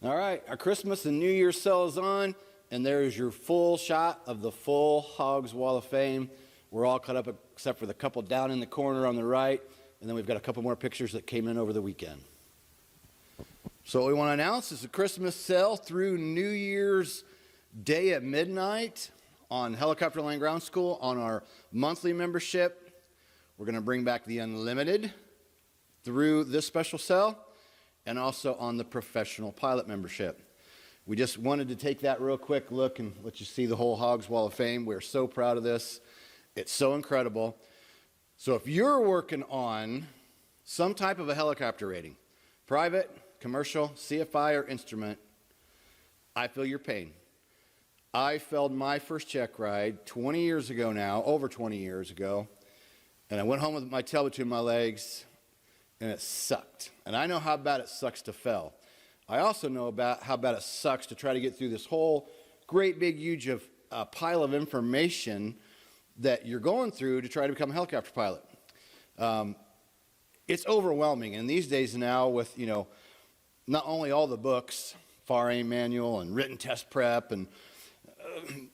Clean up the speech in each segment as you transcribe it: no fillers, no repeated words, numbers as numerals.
All right, our Christmas and New Year's sale is on, and there's your full shot of the full Hogs Wall of Fame. We're all cut up except for the couple down in the corner on the right, and then we've got a couple more pictures that came in over the weekend. So what we want to announce is the Christmas sale through New Year's Day at midnight on Helicopter Land Ground School on our monthly membership. We're going to bring back the unlimited through this special sale, and also on the professional pilot membership. We just wanted to take that real quick look and let you see the whole Hogs Wall of Fame. We're so proud of this. It's so incredible. So if you're working on some type of a helicopter rating, private, commercial, CFI, or instrument, I feel your pain. I failed my first check ride 20 years ago now, over 20 years ago, and I went home with my tail between my legs, and it sucked. And I know how bad it sucks to fail. I also know about how bad it sucks to try to get through this whole great big huge pile of information that you're going through to try to become a helicopter pilot. It's overwhelming, and these days now with, not only all the books, FAR-AIM manual and written test prep and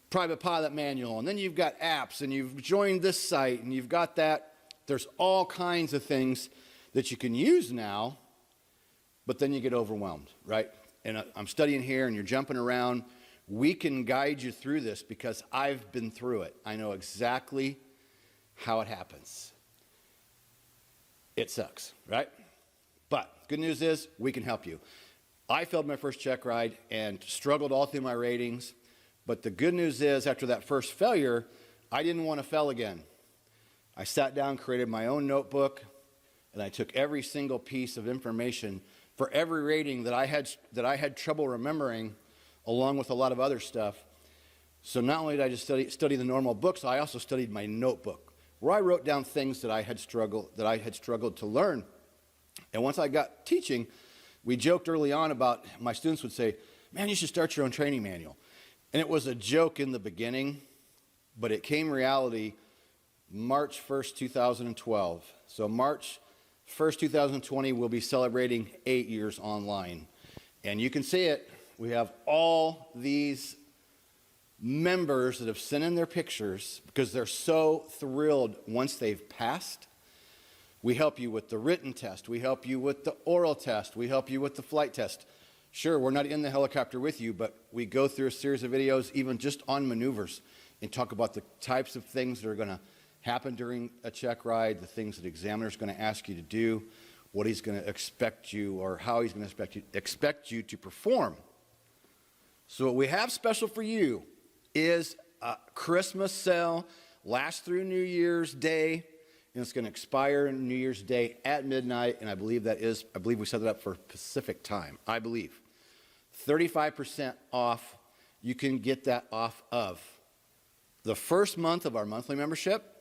private pilot manual, and then you've got apps, and you've joined this site, and you've got that. There's all kinds of things that you can use now, but then you get overwhelmed, right? And I'm studying here and you're jumping around. We can guide you through this because I've been through it. I know exactly how it happens. It sucks, right? But good news is we can help you. I failed my first check ride and struggled all through my ratings, but the good news is after that first failure, I didn't want to fail again. I sat down, created my own notebook, and I took every single piece of information for every rating that I had trouble remembering, along with a lot of other stuff. So not only did I just study the normal books, I also studied my notebook, where I wrote down things that I had struggled to learn. And once I got teaching, we joked early on about, my students would say, "Man, you should start your own training manual." And it was a joke in the beginning, but it came reality March 1st, 2012. So March 1st, 2020, we'll be celebrating 8 years online. And you can see it. We have all these members that have sent in their pictures because they're so thrilled once they've passed. We help you with the written test. We help you with the oral test. We help you with the flight test. Sure, we're not in the helicopter with you, but we go through a series of videos even just on maneuvers and talk about the types of things that are going to happen during a check ride, the things that the examiner is going to ask you to do, what he's going to expect you, or how he's going to expect you to perform. So what we have special for you is a Christmas sale, lasts through New Year's Day, and it's going to expire on New Year's Day at midnight, and I believe we set it up for Pacific time, I believe. 35% off. You can get that off of the first month of our monthly membership.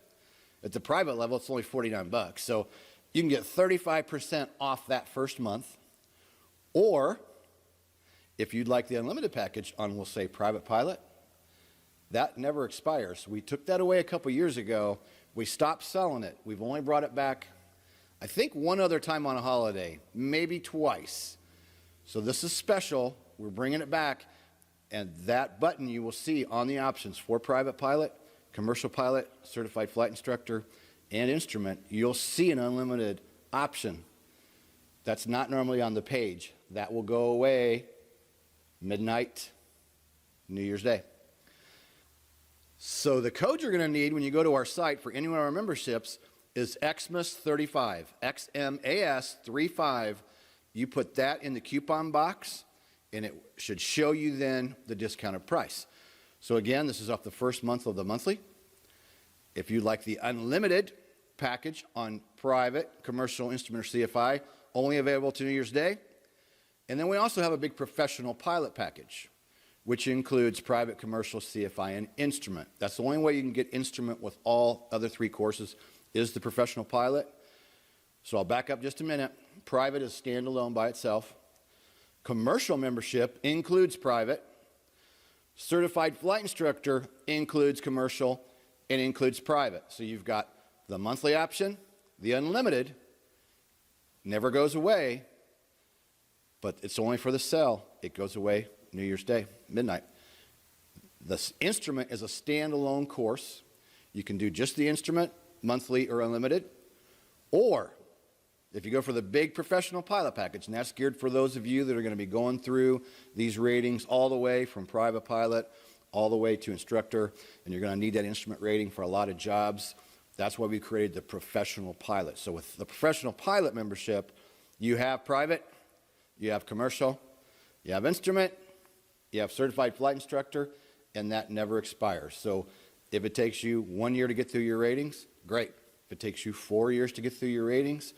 At the private level, it's only $49. So you can get 35% off that first month. Or if you'd like the unlimited package on, we'll say, private pilot, that never expires. We took that away a couple years ago. We stopped selling it. We've only brought it back, I think, one other time on a holiday, maybe twice. So this is special. We're bringing it back. And that button you will see on the options for private pilot, commercial pilot, certified flight instructor, and instrument, you'll see an unlimited option. That's not normally on the page. That will go away midnight, New Year's Day. So the code you're going to need when you go to our site for any one of our memberships is XMAS35, XMAS35. You put that in the coupon box, and it should show you then the discounted price. So again, this is off the first month of the monthly. If you'd like the unlimited package on private, commercial, instrument, or CFI, only available to New Year's Day. And then we also have a big professional pilot package, which includes private, commercial, CFI, and instrument. That's the only way you can get instrument with all other three courses is the professional pilot. So I'll back up just a minute. Private is standalone by itself. Commercial membership includes private. Certified flight instructor includes commercial and includes private. So you've got the monthly option, the unlimited, never goes away, but it's only for the sale. It goes away New Year's Day, midnight. The instrument is a standalone course. You can do just the instrument, monthly or unlimited. Or if you go for the big professional pilot package, and that's geared for those of you that are going to be going through these ratings all the way from private pilot all the way to instructor, and you're going to need that instrument rating for a lot of jobs. That's why we created the professional pilot. So with the professional pilot membership, you have private, you have commercial, you have instrument, you have certified flight instructor, and that never expires. So if it takes you 1 year to get through your ratings, great. If it takes you 4 years to get through your ratings,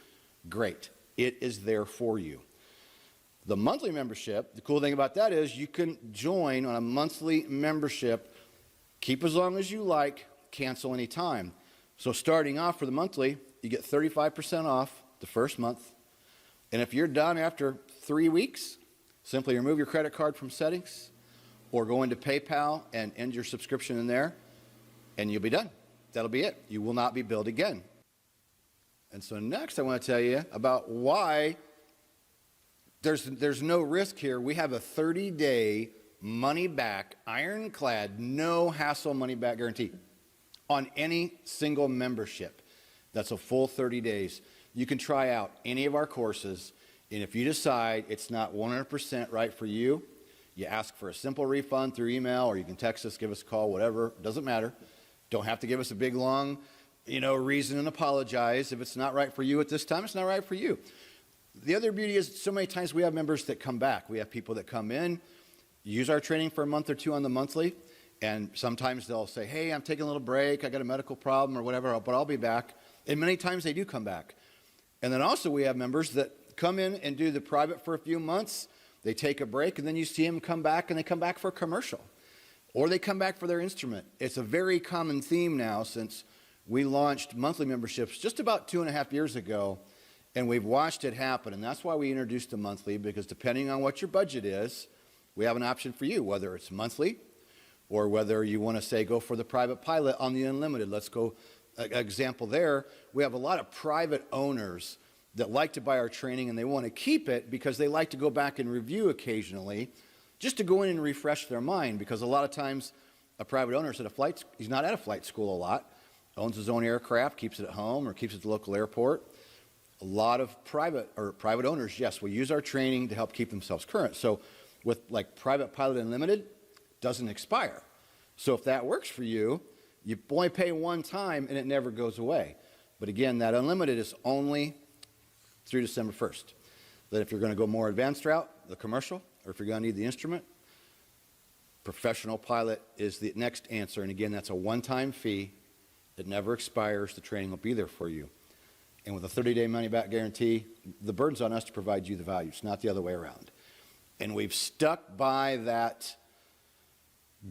great. It is there for you. The monthly membership, the cool thing about that is you can join on a monthly membership, keep as long as you like, cancel anytime. So starting off for the monthly, you get 35% off the first month. And if you're done after 3 weeks, simply remove your credit card from settings or go into PayPal and end your subscription in there, and you'll be done. That'll be it. You will not be billed again. And so next I want to tell you about why there's no risk here. We have a 30-day money-back, ironclad, no hassle money-back guarantee on any single membership. That's a full 30 days. You can try out any of our courses, and if you decide it's not 100% right for you, you ask for a simple refund through email, or you can text us, give us a call, whatever. Doesn't matter. Don't have to give us a big, long, reason and apologize. If it's not right for you at this time, it's not right for you. The other beauty is so many times we have members that come back. We have people that come in, use our training for a month or two on the monthly, and sometimes they'll say, hey, I'm taking a little break, I got a medical problem or whatever, but I'll be back. And many times they do come back. And then also we have members that come in and do the private for a few months, they take a break, and then you see them come back, and they come back for a commercial. Or they come back for their instrument. It's a very common theme now since we launched monthly memberships just about 2.5 years ago, and we've watched it happen. And that's why we introduced the monthly, because depending on what your budget is, we have an option for you, whether it's monthly or whether you want to say go for the private pilot on the unlimited. Let's go, example there, we have a lot of private owners that like to buy our training and they want to keep it because they like to go back and review occasionally just to go in and refresh their mind, because a lot of times a private owner is at a flight, he's not at a flight school a lot, owns his own aircraft, keeps it at home or keeps it at the local airport. A lot of private owners, yes, will use our training to help keep themselves current. So with like Private Pilot Unlimited, doesn't expire. So if that works for you, you only pay one time and it never goes away. But again, that unlimited is only through December 1st. Then if you're going to go more advanced route, the commercial, or if you're going to need the instrument, professional pilot is the next answer. And again, that's a one-time fee. It never expires. The training will be there for you. And with a 30-day money-back guarantee, the burden's on us to provide you the value. It's not the other way around. And we've stuck by that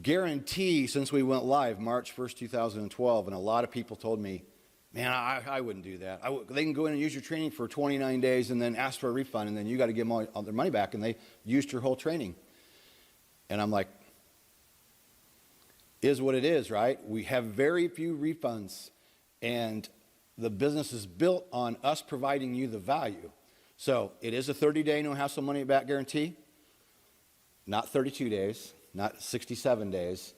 guarantee since we went live March 1st, 2012. And a lot of people told me, man, I wouldn't do that. They can go in and use your training for 29 days and then ask for a refund, and then you got to give them all their money back, and they used your whole training. And I'm like, is what it is, right? We have very few refunds, and the business is built on us providing you the value. So it is a 30-day no hassle money back guarantee, not 32 days, not 67 days.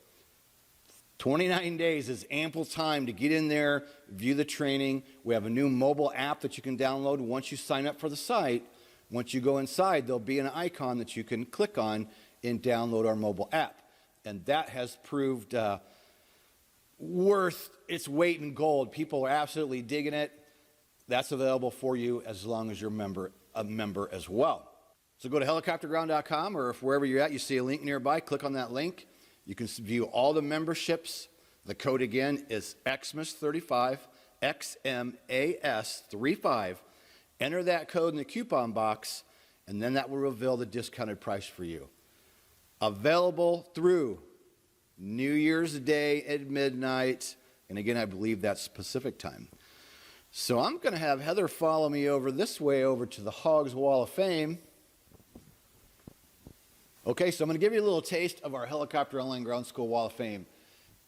29 days is ample time to get in there, view the training. We have a new mobile app that you can download once you sign up for the site. Once you go inside, there'll be an icon that you can click on and download our mobile app. And that has proved worth its weight in gold. People are absolutely digging it. That's available for you as long as you're a member as well. So go to helicopterground.com, or if wherever you're at you see a link nearby, click on that link. You can view all the memberships. The code again is XMAS35, XMAS35. Enter that code in the coupon box, and then that will reveal the discounted price for you. Available through New Year's Day at midnight, and again, I believe that's Pacific time. So I'm going to have Heather follow me over this way over to the Hogs Wall of Fame. Okay, so I'm going to give you a little taste of our Helicopter Online Ground School Wall of Fame.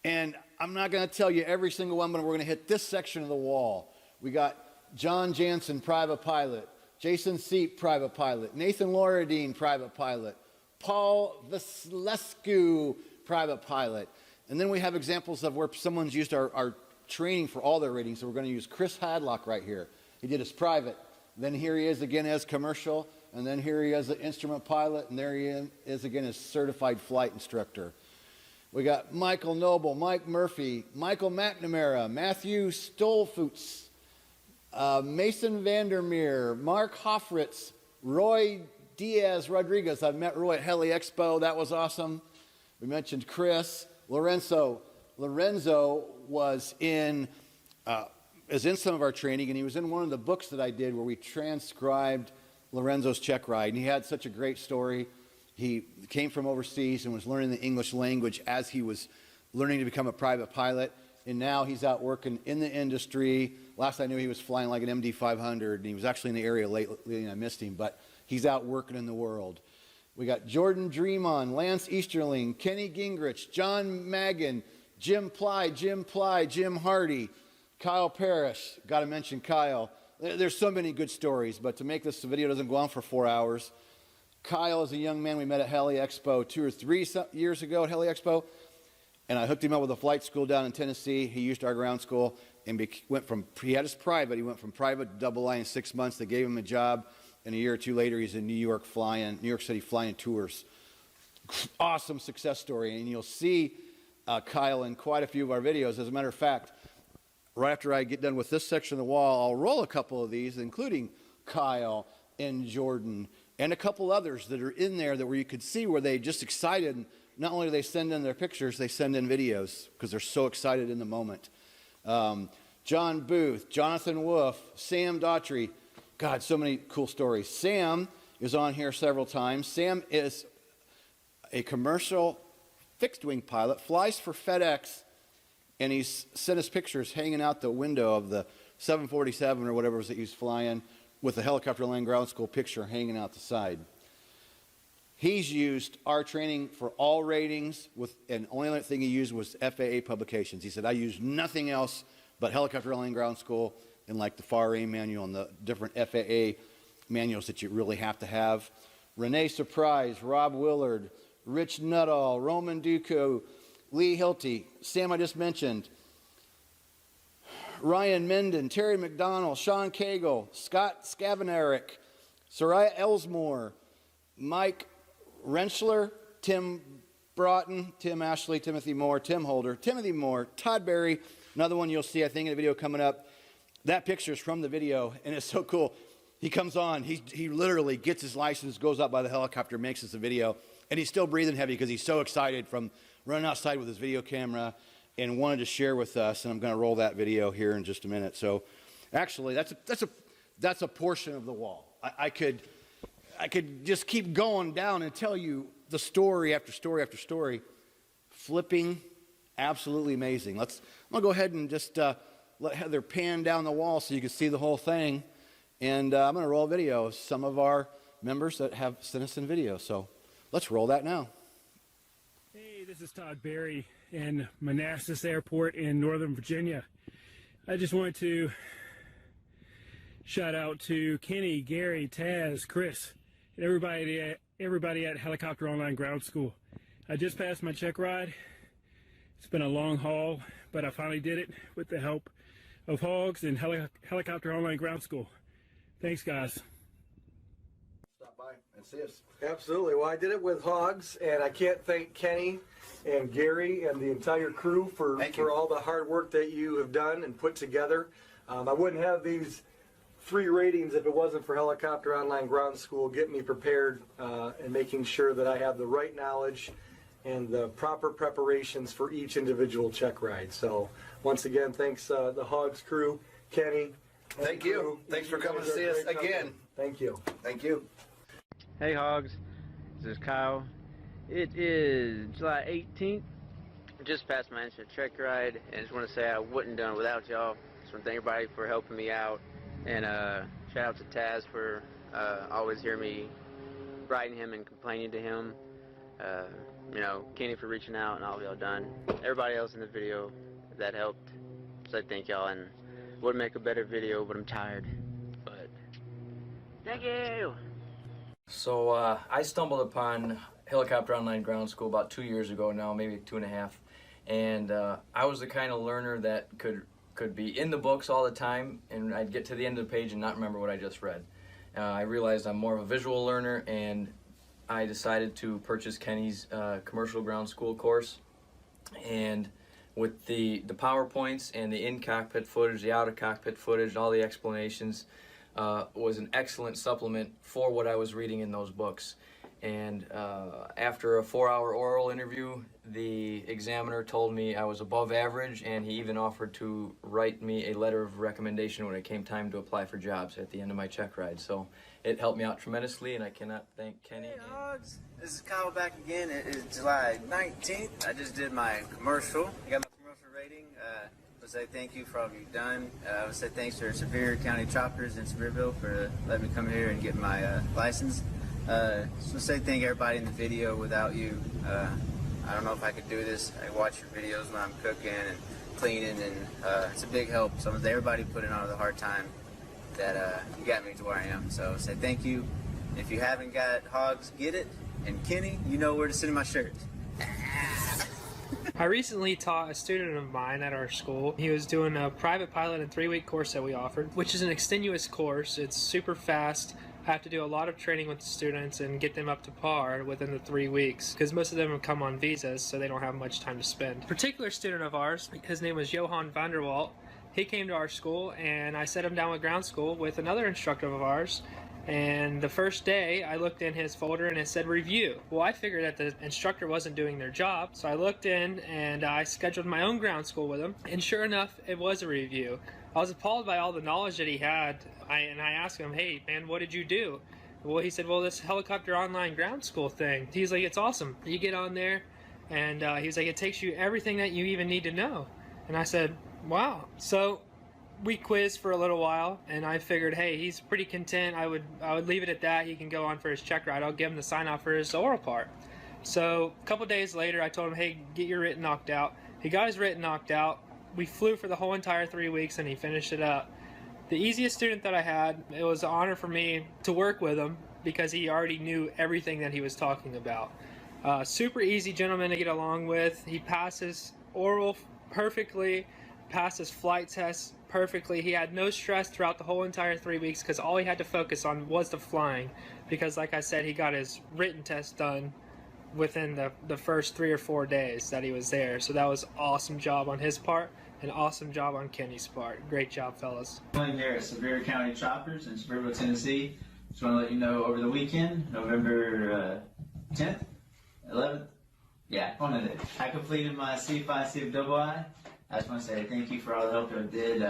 And I'm not going to tell you every single one, but we're going to hit this section of the wall. We got John Jansen, private pilot. Jason Seep, private pilot. Nathan Lauradine, private pilot. Paul Vasilescu, private pilot. And then we have examples of where someone's used our training for all their ratings. So we're going to use Chris Hadlock right here. He did his private. Then here he is again as commercial. And then here he is an instrument pilot. And there he is again as certified flight instructor. We got Michael Noble, Mike Murphy, Michael McNamara, Matthew Stolfutz, Mason Vandermeer, Mark Hoffritz, Roy Diaz Rodriguez. I've met Roy at Heli Expo. That was awesome. We mentioned Chris. Lorenzo was is in some of our training, and he was in one of the books that I did where we transcribed Lorenzo's check ride. And he had such a great story. He came from overseas and was learning the English language as he was learning to become a private pilot. And now he's out working in the industry. Last I knew, he was flying like an MD-500, and he was actually in the area lately, and I missed him. But he's out working in the world. We got Jordan Dreamon, Lance Easterling, Kenny Gingrich, John Magan, Jim Ply, Jim Hardy, Kyle Parrish. Got to mention Kyle. There's so many good stories, but to make this video doesn't go on for 4 hours. Kyle is a young man we met at Heli Expo 2 or 3 years ago at Heli Expo, and I hooked him up with a flight school down in Tennessee. He used our ground school and he had his private. He went from private to double I in 6 months. They gave him a job, and a year or two later, he's in New York City flying tours. Awesome success story, and you'll see Kyle in quite a few of our videos. As a matter of fact, right after I get done with this section of the wall, I'll roll a couple of these, including Kyle and Jordan and a couple others that are in there where you could see where they just excited. And not only do they send in their pictures, they send in videos because they're so excited in the moment. John Booth, Jonathan Wolf, Sam Daughtry. God, so many cool stories. Sam is on here several times. Sam is a commercial fixed-wing pilot, flies for FedEx, and he's sent us pictures hanging out the window of the 747 or whatever it was that he was flying with the helicopter land ground school picture hanging out the side. He's used our training for all ratings, and the only other thing he used was FAA publications. He said, I use nothing else but helicopter land ground school and like the FAR-A manual and the different FAA manuals that you really have to have. Renee Surprise, Rob Willard, Rich Nuttall, Roman Duco, Lee Hilty, Sam I just mentioned, Ryan Menden, Terry McDonald, Sean Cagle, Scott Scavanerick, Soraya Elsmore, Mike Renschler, Tim Broughton, Tim Ashley, Timothy Moore, Tim Holder, Timothy Moore, Todd Berry, another one you'll see, I think, in the video coming up. That picture is from the video, and it's so cool. He comes on, he literally gets his license, goes up by the helicopter, makes us a video, and he's still breathing heavy because he's so excited from running outside with his video camera and wanted to share with us, and I'm going to roll that video here in just a minute. So actually, that's a portion of the wall. I could just keep going down and tell you the story after story after story. Flipping, absolutely amazing. I'm going to go ahead and just let Heather pan down the wall so you can see the whole thing. And I'm going to roll a video of some of our members that have sent us in video. So let's roll that now. Hey, this is Todd Berry in Manassas Airport in Northern Virginia. I just wanted to shout out to Kenny, Gary, Taz, Chris, and everybody at Helicopter Online Ground School. I just passed my check ride. It's been a long haul, but I finally did it with the help of Hogs and Helicopter Online Ground School. Thanks, guys. Stop by and see us. Absolutely. Well, I did it with Hogs, and I can't thank Kenny and Gary and the entire crew for all the hard work that you have done and put together. I wouldn't have these 3 ratings if it wasn't for Helicopter Online Ground School getting me prepared and making sure that I have the right knowledge and the proper preparations for each individual check ride. So once again, thanks the Hogs crew, Kenny. Thank you. Thanks for coming to see us again. Thank you. Thank you. Hey Hogs, this is Kyle. It is July 18th. Just passed my instant check ride, and I just want to say I wouldn't done it without y'all. Just want to thank everybody for helping me out, and shout out to Taz for always hearing me writing him and complaining to him. You know, Kenny for reaching out and all of y'all done. Everybody else in the video that helped. So I thank y'all, and would make a better video, but I'm tired. But thank you. So I stumbled upon Helicopter Online Ground School about 2 years ago now, maybe 2.5. And I was the kind of learner that could be in the books all the time, and I'd get to the end of the page and not remember what I just read. I realized I'm more of a visual learner, and I decided to purchase Kenny's commercial ground school course. And with the PowerPoints and the in-cockpit footage, the out-of-cockpit footage, all the explanations, was an excellent supplement for what I was reading in those books. And after a 4-hour oral interview, the examiner told me I was above average, and he even offered to write me a letter of recommendation when it came time to apply for jobs at the end of my check ride. So it helped me out tremendously, and I cannot thank Kenny. Hey Hogs, this is Kyle back again. It is July 19th. I just did my commercial. I got my commercial rating. I say thank you for all you've done. I would say thanks to Superior County Choppers in Sevierville for letting me come here and get my license. So say thank everybody in the video. Without you, I don't know if I could do this. I watch your videos when I'm cooking and cleaning, and it's a big help. So everybody put in all the hard time that you got me to where I am. So say thank you. If you haven't got Hogs, get it. And Kenny, you know where to send my shirt. I recently taught a student of mine at our school. He was doing a private pilot and 3-week course that we offered, which is an extenuous course. It's super fast. I have to do a lot of training with the students and get them up to par within the 3 weeks, because most of them have come on visas, so they don't have much time to spend. A particular student of ours, his name was Johan van der Walt. He came to our school, and I set him down with ground school with another instructor of ours. And the first day, I looked in his folder and it said review. Well, I figured that the instructor wasn't doing their job, so I looked in and I scheduled my own ground school with him, and sure enough, it was a review. I was appalled by all the knowledge that he had, and I asked him, hey man, what did you do? Well, he said, well, this Helicopter Online Ground School thing. He's like, it's awesome. You get on there, and he's like, it takes you everything that you even need to know. And I said, wow. So we quizzed for a little while, and I figured, hey, he's pretty content. I would leave it at that. He can go on for his check ride. I'll give him the sign off for his oral part. So a couple days later, I told him, hey, get your written knocked out. He got his written knocked out. We flew for the whole entire 3 weeks, and he finished it up. The easiest student that I had, it was an honor for me to work with him because he already knew everything that he was talking about. Super easy gentleman to get along with. He passes oral perfectly, passes flight tests perfectly. He had no stress throughout the whole entire 3 weeks because all he had to focus on was the flying, because like I said, he got his written test done within the first 3 or 4 days that he was there. So that was an awesome job on his part, an awesome job on Kenny's part. Great job, fellas. I'm here at Superior County Choppers in Sevierville, Tennessee. Just want to let you know, over the weekend, November 10th, 11th, yeah, one of it, I completed my C5 CFII. I just want to say thank you for all the help you did.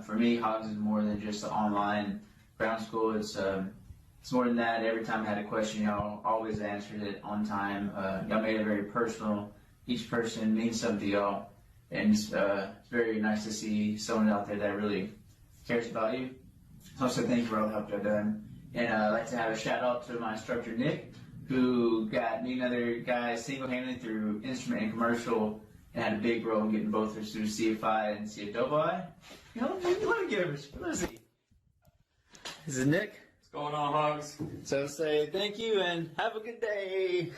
For me, Hogs is more than just an online ground school. It's more than that. Every time I had a question, y'all always answered it on time. Y'all made it very personal. Each person means something to y'all. And it's very nice to see someone out there that really cares about you. Also, thank you for all the help y'all done. And I'd like to have a shout out to my instructor, Nick, who got me and other guys single-handedly through instrument and commercial, and had a big role in getting both of us through CFI and CFII. You know, let me give it. Let's see. This is Nick. What's going on, Hogs? So say thank you and have a good day.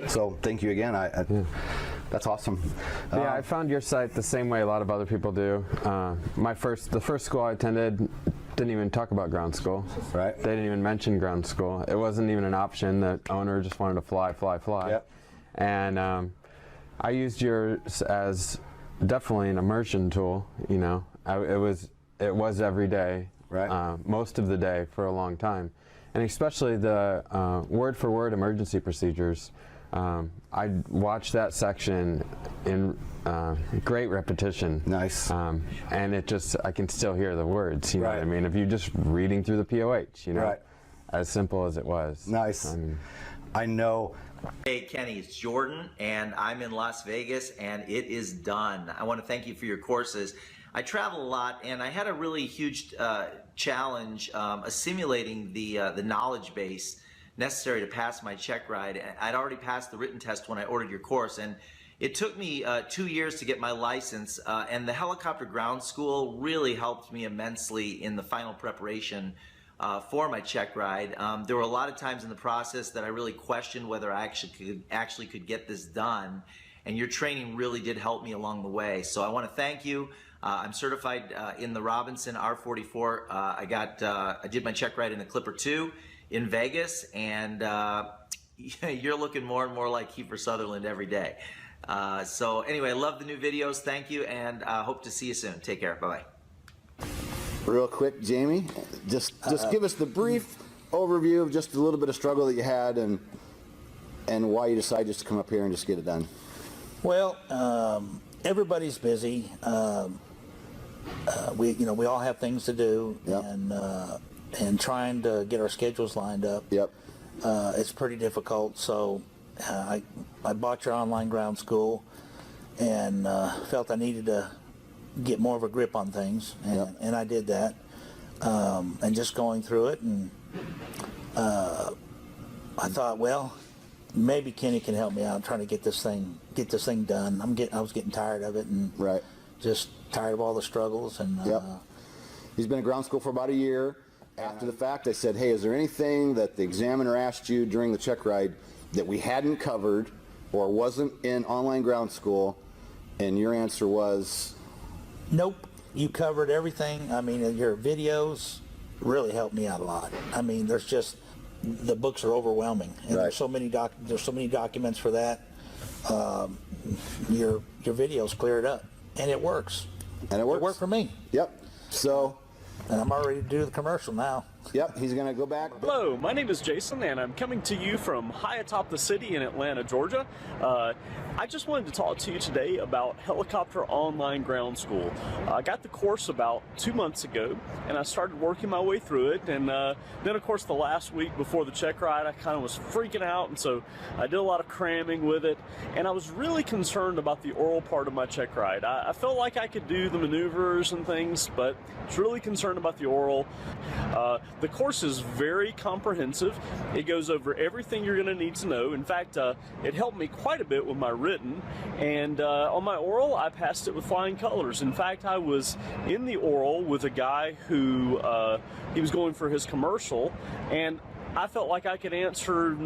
So thank you again. That's awesome. Yeah, I found your site the same way a lot of other people do. The first school I attended didn't even talk about ground school. Right. They didn't even mention ground school. It wasn't even an option. The owner just wanted to fly. Yep. And I used yours as definitely an immersion tool. You know, it was every day, right? Most of the day for a long time, and especially the word-for-word emergency procedures. I watched that section in great repetition. Nice. And I can still hear the words. You know Right. what I mean? If you're just reading through the POH, you know, Right. as simple as it was. Nice. I know. Hey Kenny, it's Jordan, and I'm in Las Vegas, and it is done. I want to thank you for your courses. I travel a lot, and I had a really huge challenge assimilating the knowledge base necessary to pass my check ride. I'd already passed the written test when I ordered your course, and it took me 2 years to get my license, and the helicopter ground school really helped me immensely in the final preparation for my check ride. There were a lot of times in the process that I really questioned whether I actually could get this done, and your training really did help me along the way. So I want to thank you. I'm certified in the Robinson R44. I did my check ride in the Clipper 2 in Vegas, and you're looking more and more like Kiefer Sutherland every day. So anyway, I love the new videos. Thank you, and hope to see you soon. Take care. Bye-bye. Real quick, Jamie, just give us the brief overview of just a little bit of struggle that you had and why you decided just to come up here and just get it done. Well, everybody's busy. We all have things to do, Yep. and trying to get our schedules lined up. Yep. It's pretty difficult. So I bought your online ground school and felt I needed to get more of a grip on things, and I did that. And just going through it, and I thought, well, maybe Kenny can help me out trying to get this thing done. I was getting tired of it, and Right. just tired of all the struggles. And Yep. He's been at ground school for about a year. After the fact, I said, hey, is there anything that the examiner asked you during the check ride that we hadn't covered or wasn't in online ground school? And your answer was? nope, you covered everything. I mean, your videos really helped me out a lot. I mean, the books are overwhelming, and Right. there's so many documents for that. Your videos clear it up, and it works. And it works. It worked for me, Yep. So, and I'm already to do the commercial now. yep, he's going to go back. Hello, my name is Jason, and I'm coming to you from high atop the city in Atlanta, Georgia. I just wanted to talk to you today about Helicopter Online Ground School. I got the course about 2 months ago, and I started working my way through it. And then, of course, the last week before the check ride, I kind of was freaking out, and so I did a lot of cramming with it. And I was really concerned about the oral part of my check ride. I felt like I could do the maneuvers and things, but I was really concerned about the oral. The course is very comprehensive. It goes over everything you're going to need to know. In fact, it helped me quite a bit with my written, and on my oral, I passed it with flying colors. In fact, I was in the oral with a guy who he was going for his commercial, and I felt like I could answer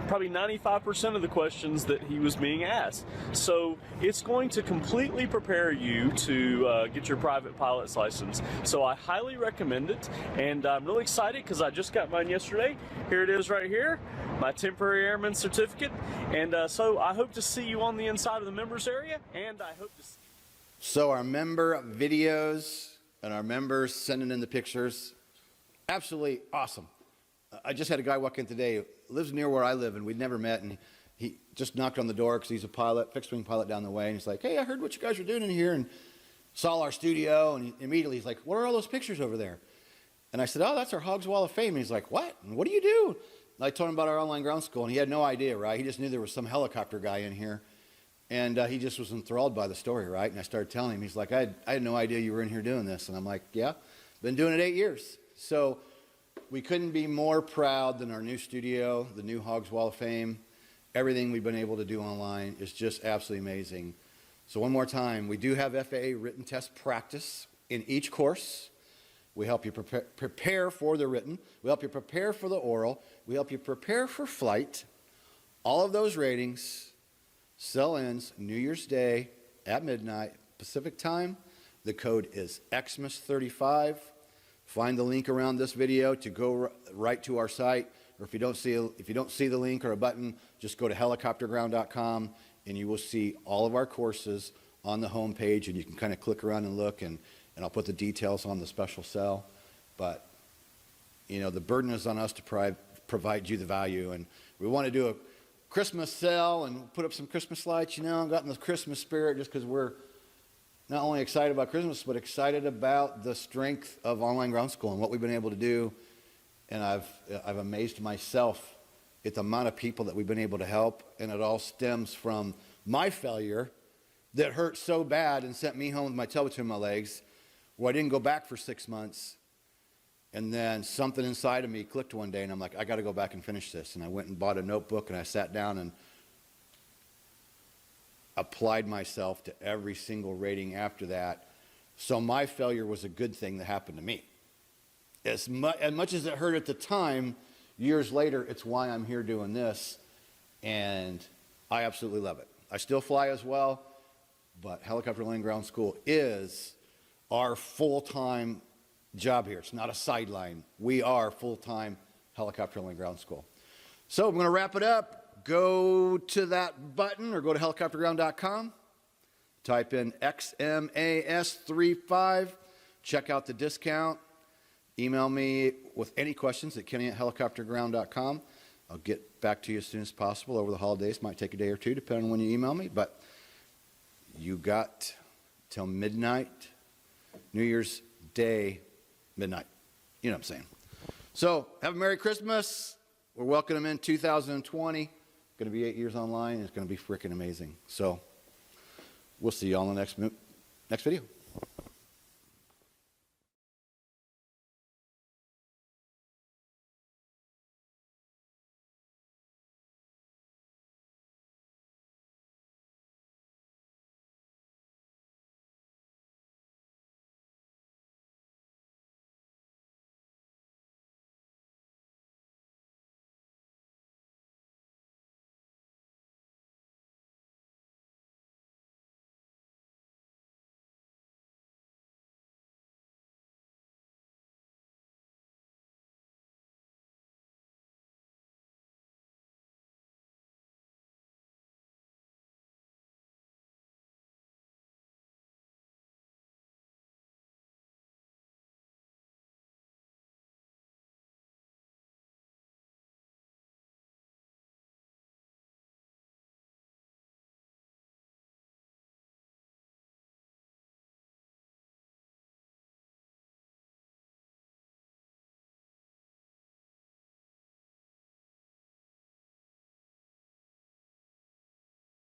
probably 95% of the questions that he was being asked. So it's going to completely prepare you to get your private pilot's license. So I highly recommend it, and I'm really excited because I just got mine yesterday. Here it is right here, my temporary airman certificate. And so I hope to see you on the inside of the members area, and I hope to see you. So our member videos and our members sending in the pictures, absolutely awesome. I just had a guy walk in today, lives near where I live, and we'd never met, and he just knocked on the door because he's a pilot, fixed-wing pilot down the way, and he's like, hey, I heard what you guys are doing in here, and saw our studio, and immediately he's like, what are all those pictures over there? And I said, oh, that's our Hogs Wall of Fame. And he's like, what? And what do you do? And I told him about our online ground school, and he had no idea, right? He just knew there was some helicopter guy in here, and he just was enthralled by the story, right? And I started telling him, he's like, I had no idea you were in here doing this. And I'm like, yeah, been doing it 8 years. So we couldn't be more proud than our new studio, the new Hogs Wall of Fame. Everything we've been able to do online is just absolutely amazing. So one more time, we do have FAA written test practice in each course. We help you prepare for the written. We help you prepare for the oral. We help you prepare for flight. All of those ratings, sell ends New Year's Day at midnight Pacific time. The code is Xmas35. Find the link around this video to go right to our site, or if you don't see the link or a button, just go to helicopterground.com and you will see all of our courses on the home page, and you can kind of click around and look, and I'll put the details on the special sale. But you know, the burden is on us to provide you the value, and we want to do a Christmas sale and put up some Christmas lights. You know, I've gotten the Christmas spirit just because we're not only excited about Christmas, but excited about the strength of online ground school and what we've been able to do. And I've amazed myself at the amount of people that we've been able to help. And it all stems from my failure that hurt so bad and sent me home with my tail between my legs, where I didn't go back for 6 months. And then something inside of me clicked one day, and I'm like, I got to go back and finish this. And I went and bought a notebook, and I sat down and applied myself to every single rating after that. So my failure was a good thing that happened to me. as much as it hurt at the time, years later, it's why I'm here doing this. And I absolutely love it. I still fly as well, but Helicopter Landing Ground School is our full-time job here. It's not a sideline. We are full-time Helicopter Landing Ground School. So I'm going to wrap it up. Go to that button or go to helicopterground.com. Type in XMAS35. Check out the discount. Email me with any questions at kenny@helicopterground.com. I'll get back to you as soon as possible over the holidays. Might take a day or two, depending on when you email me. But you got till midnight, New Year's Day, midnight. You know what I'm saying. So have a Merry Christmas. We're welcoming in 2020. Going to be 8 years online. And it's going to be freaking amazing. So we'll see you all in the next video.